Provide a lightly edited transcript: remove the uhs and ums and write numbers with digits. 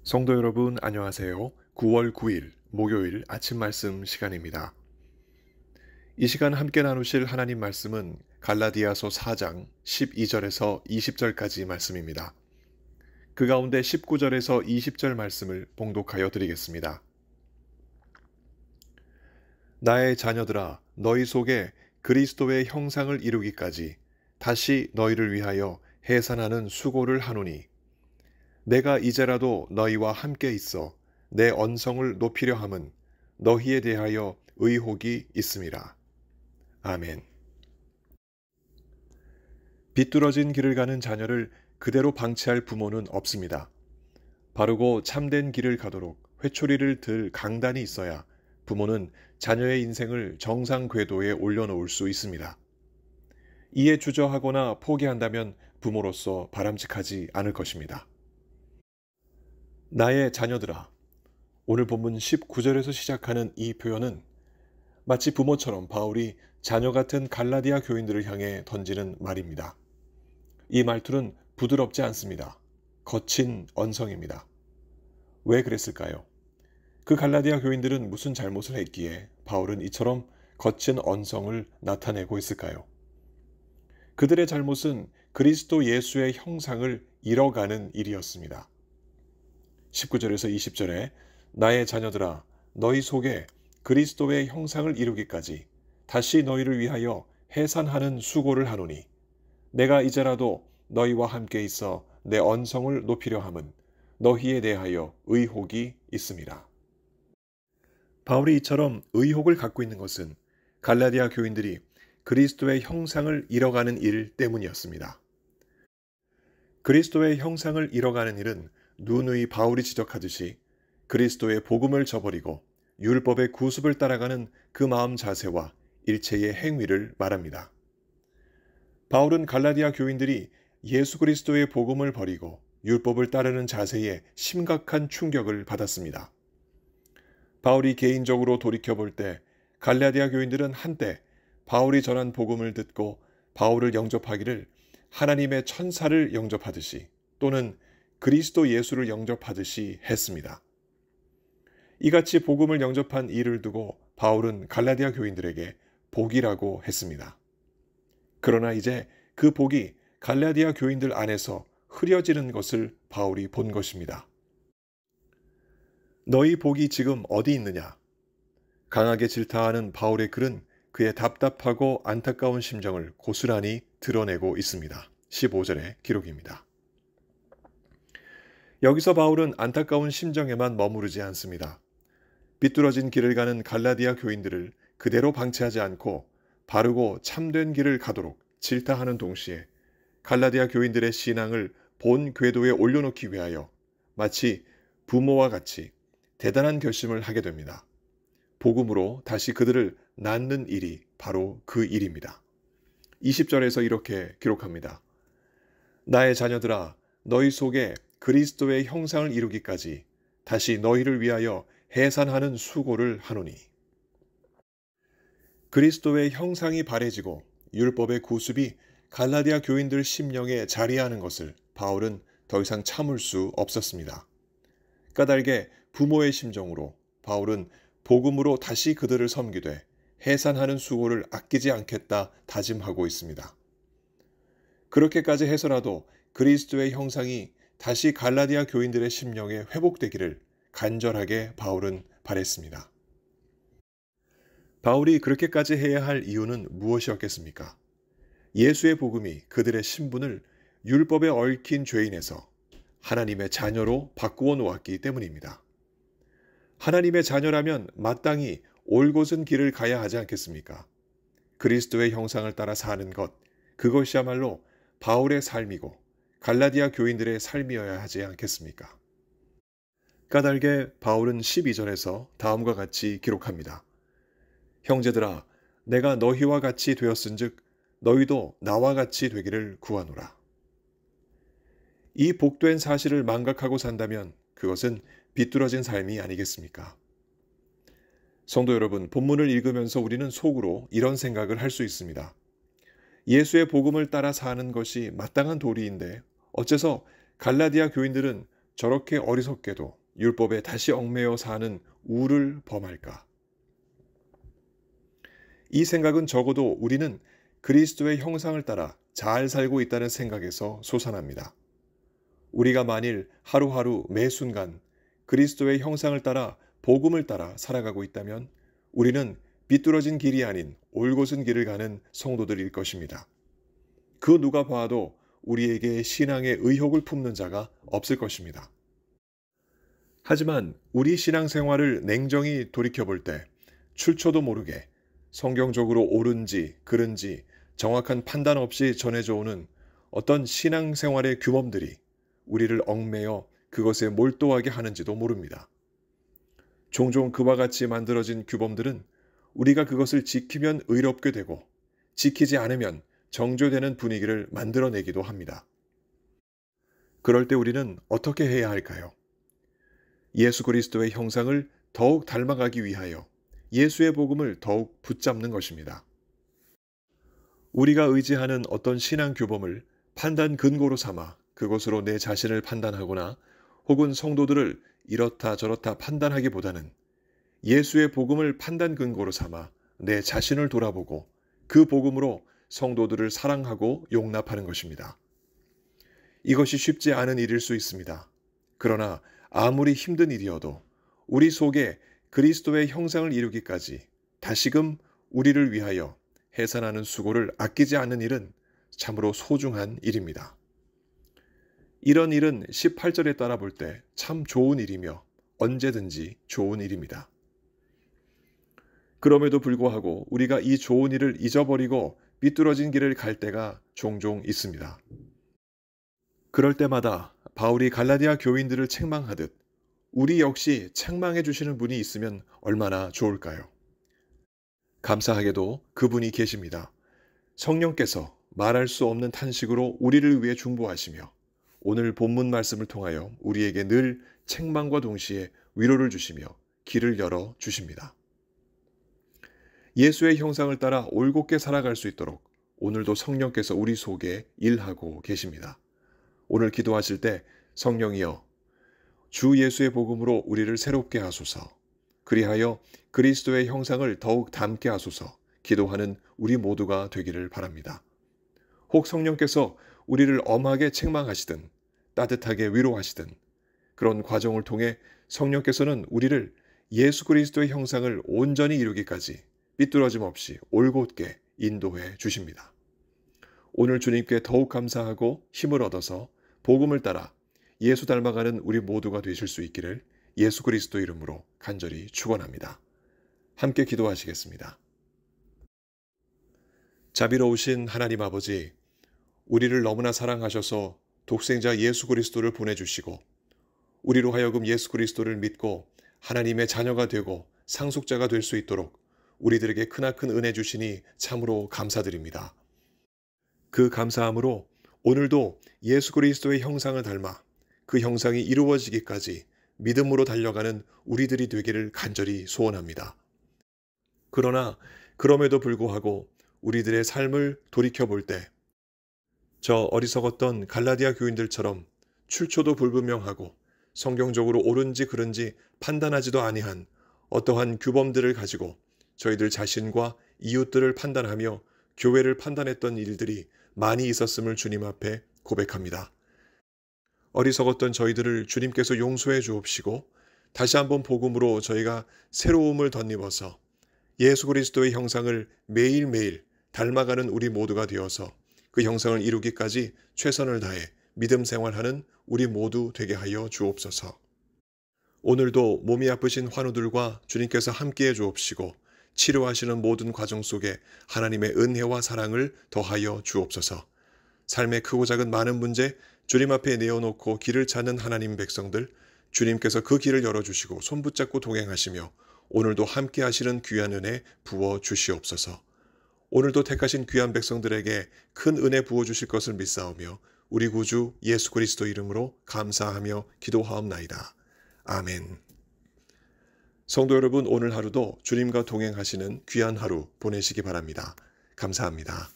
성도 여러분, 안녕하세요. 9월 9일 목요일 아침 말씀 시간입니다. 이 시간 함께 나누실 하나님 말씀은 갈라디아서 4장 12절에서 20절까지 말씀입니다. 그 가운데 19절에서 20절 말씀을 봉독하여 드리겠습니다. 나의 자녀들아, 너희 속에 그리스도의 형상을 이루기까지 다시 너희를 위하여 해산하는 수고를 하노니 내가 이제라도 너희와 함께 있어 내 언성을 높이려 함은 너희에 대하여 의혹이 있음이라. 아멘. 비뚤어진 길을 가는 자녀를 그대로 방치할 부모는 없습니다. 바르고 참된 길을 가도록 회초리를 들 강단이 있어야 부모는 자녀의 인생을 정상 궤도에 올려놓을 수 있습니다. 이에 주저하거나 포기한다면 부모로서 바람직하지 않을 것입니다. 나의 자녀들아. 오늘 본문 19절에서 시작하는 이 표현은 마치 부모처럼 바울이 자녀 같은 갈라디아 교인들을 향해 던지는 말입니다. 이 말투는 부드럽지 않습니다. 거친 언성입니다. 왜 그랬을까요? 그 갈라디아 교인들은 무슨 잘못을 했기에 바울은 이처럼 거친 언성을 나타내고 있을까요? 그들의 잘못은 그리스도 예수의 형상을 잃어가는 일이었습니다. 19절에서 20절에 나의 자녀들아, 너희 속에 그리스도의 형상을 이루기까지 다시 너희를 위하여 해산하는 수고를 하노니 내가 이제라도 너희와 함께 있어 내 언성을 높이려 함은 너희에 대하여 의혹이 있음이라. 바울이 이처럼 의혹을 갖고 있는 것은 갈라디아 교인들이 그리스도의 형상을 잃어가는 일 때문이었습니다. 그리스도의 형상을 잃어가는 일은 누누이 바울이 지적하듯이 그리스도의 복음을 저버리고 율법의 구습을 따라가는 그 마음 자세와 일체의 행위를 말합니다. 바울은 갈라디아 교인들이 예수 그리스도의 복음을 버리고 율법을 따르는 자세에 심각한 충격을 받았습니다. 바울이 개인적으로 돌이켜볼 때 갈라디아 교인들은 한때 바울이 전한 복음을 듣고 바울을 영접하기를 하나님의 천사를 영접하듯이 또는 그리스도 예수를 영접하듯이 했습니다. 이같이 복음을 영접한 이를 두고 바울은 갈라디아 교인들에게 복이라고 했습니다. 그러나 이제 그 복이 갈라디아 교인들 안에서 흐려지는 것을 바울이 본 것입니다. 너희 복이 지금 어디 있느냐? 강하게 질타하는 바울의 글은 그의 답답하고 안타까운 심정을 고스란히 드러내고 있습니다. 15절의 기록입니다. 여기서 바울은 안타까운 심정에만 머무르지 않습니다. 비뚤어진 길을 가는 갈라디아 교인들을 그대로 방치하지 않고 바르고 참된 길을 가도록 질타하는 동시에 갈라디아 교인들의 신앙을 본 궤도에 올려놓기 위하여 마치 부모와 같이 대단한 결심을 하게 됩니다. 복음으로 다시 그들을 낳는 일이 바로 그 일입니다. 20절에서 이렇게 기록합니다. 나의 자녀들아, 너희 속에 그리스도의 형상을 이루기까지 다시 너희를 위하여 해산하는 수고를 하노니. 그리스도의 형상이 바래지고 율법의 구습이 갈라디아 교인들 심령에 자리하는 것을 바울은 더 이상 참을 수 없었습니다. 까닭에 부모의 심정으로 바울은 복음으로 다시 그들을 섬기되 해산하는 수고를 아끼지 않겠다 다짐하고 있습니다. 그렇게까지 해서라도 그리스도의 형상이 다시 갈라디아 교인들의 심령에 회복되기를 간절하게 바울은 바랬습니다. 바울이 그렇게까지 해야 할 이유는 무엇이었겠습니까? 예수의 복음이 그들의 신분을 율법에 얽힌 죄인에서 하나님의 자녀로 바꾸어 놓았기 때문입니다. 하나님의 자녀라면 마땅히 올곧은 길을 가야 하지 않겠습니까? 그리스도의 형상을 따라 사는 것, 그것이야말로 바울의 삶이고 갈라디아 교인들의 삶이어야 하지 않겠습니까? 까닭에 바울은 12절에서 다음과 같이 기록합니다. 형제들아, 내가 너희와 같이 되었은즉 너희도 나와 같이 되기를 구하노라. 이 복된 사실을 망각하고 산다면 그것은 비뚤어진 삶이 아니겠습니까? 성도 여러분, 본문을 읽으면서 우리는 속으로 이런 생각을 할 수 있습니다. 예수의 복음을 따라 사는 것이 마땅한 도리인데 어째서 갈라디아 교인들은 저렇게 어리석게도 율법에 다시 얽매여 사는 우를 범할까? 이 생각은 적어도 우리는 그리스도의 형상을 따라 잘 살고 있다는 생각에서 솟아납니다. 우리가 만일 하루하루 매 순간 그리스도의 형상을 따라 복음을 따라 살아가고 있다면 우리는 비뚤어진 길이 아닌 올곧은 길을 가는 성도들일 것입니다. 그 누가 봐도 우리에게 신앙의 의욕을 품는 자가 없을 것입니다. 하지만 우리 신앙생활을 냉정히 돌이켜볼 때 출처도 모르게 성경적으로 옳은지 그른지 정확한 판단 없이 전해져 오는 어떤 신앙생활의 규범들이 우리를 얽매여 그것에 몰두하게 하는지도 모릅니다. 종종 그와 같이 만들어진 규범들은 우리가 그것을 지키면 의롭게 되고 지키지 않으면 정죄되는 분위기를 만들어내기도 합니다. 그럴 때 우리는 어떻게 해야 할까요? 예수 그리스도의 형상을 더욱 닮아가기 위하여 예수의 복음을 더욱 붙잡는 것입니다. 우리가 의지하는 어떤 신앙 규범을 판단 근거로 삼아 그것으로 내 자신을 판단하거나 혹은 성도들을 이렇다 저렇다 판단하기보다는 예수의 복음을 판단 근거로 삼아 내 자신을 돌아보고 그 복음으로 성도들을 사랑하고 용납하는 것입니다. 이것이 쉽지 않은 일일 수 있습니다. 그러나 아무리 힘든 일이어도 우리 속에 그리스도의 형상을 이루기까지 다시금 우리를 위하여 해산하는 수고를 아끼지 않는 일은 참으로 소중한 일입니다. 이런 일은 18절에 따라 볼 때 참 좋은 일이며 언제든지 좋은 일입니다. 그럼에도 불구하고 우리가 이 좋은 일을 잊어버리고 삐뚤어진 길을 갈 때가 종종 있습니다. 그럴 때마다 바울이 갈라디아 교인들을 책망하듯 우리 역시 책망해 주시는 분이 있으면 얼마나 좋을까요? 감사하게도 그분이 계십니다. 성령께서 말할 수 없는 탄식으로 우리를 위해 중보하시며 오늘 본문 말씀을 통하여 우리에게 늘 책망과 동시에 위로를 주시며 길을 열어 주십니다. 예수의 형상을 따라 올곧게 살아갈 수 있도록 오늘도 성령께서 우리 속에 일하고 계십니다. 오늘 기도하실 때 성령이여 주 예수의 복음으로 우리를 새롭게 하소서, 그리하여 그리스도의 형상을 더욱 닮게 하소서 기도하는 우리 모두가 되기를 바랍니다. 혹 성령께서 우리를 엄하게 책망하시든 따뜻하게 위로하시든 그런 과정을 통해 성령께서는 우리를 예수 그리스도의 형상을 온전히 이루기까지 삐뚤어짐 없이 올곧게 인도해 주십니다. 오늘 주님께 더욱 감사하고 힘을 얻어서 복음을 따라 예수 닮아가는 우리 모두가 되실 수 있기를 예수 그리스도 이름으로 간절히 축원합니다. 함께 기도하시겠습니다. 자비로우신 하나님 아버지, 우리를 너무나 사랑하셔서 독생자 예수 그리스도를 보내주시고 우리로 하여금 예수 그리스도를 믿고 하나님의 자녀가 되고 상속자가 될 수 있도록 우리들에게 크나큰 은혜 주시니 참으로 감사드립니다. 그 감사함으로 오늘도 예수 그리스도의 형상을 닮아 그 형상이 이루어지기까지 믿음으로 달려가는 우리들이 되기를 간절히 소원합니다. 그러나 그럼에도 불구하고 우리들의 삶을 돌이켜볼 때 저 어리석었던 갈라디아 교인들처럼 출처도 불분명하고 성경적으로 옳은지 그른지 판단하지도 아니한 어떠한 규범들을 가지고 저희들 자신과 이웃들을 판단하며 교회를 판단했던 일들이 많이 있었음을 주님 앞에 고백합니다. 어리석었던 저희들을 주님께서 용서해 주옵시고 다시 한번 복음으로 저희가 새로움을 덧입어서 예수 그리스도의 형상을 매일매일 닮아가는 우리 모두가 되어서 그 형상을 이루기까지 최선을 다해 믿음 생활하는 우리 모두 되게 하여 주옵소서. 오늘도 몸이 아프신 환우들과 주님께서 함께해 주옵시고 치료하시는 모든 과정 속에 하나님의 은혜와 사랑을 더하여 주옵소서. 삶의 크고 작은 많은 문제 주님 앞에 내어놓고 길을 찾는 하나님 백성들, 주님께서 그 길을 열어주시고 손붙잡고 동행하시며 오늘도 함께 하시는 귀한 은혜 부어 주시옵소서. 오늘도 택하신 귀한 백성들에게 큰 은혜 부어주실 것을 믿사오며 우리 구주 예수 그리스도 이름으로 감사하며 기도하옵나이다. 아멘. 성도 여러분, 오늘 하루도 주님과 동행하시는 귀한 하루 보내시기 바랍니다. 감사합니다.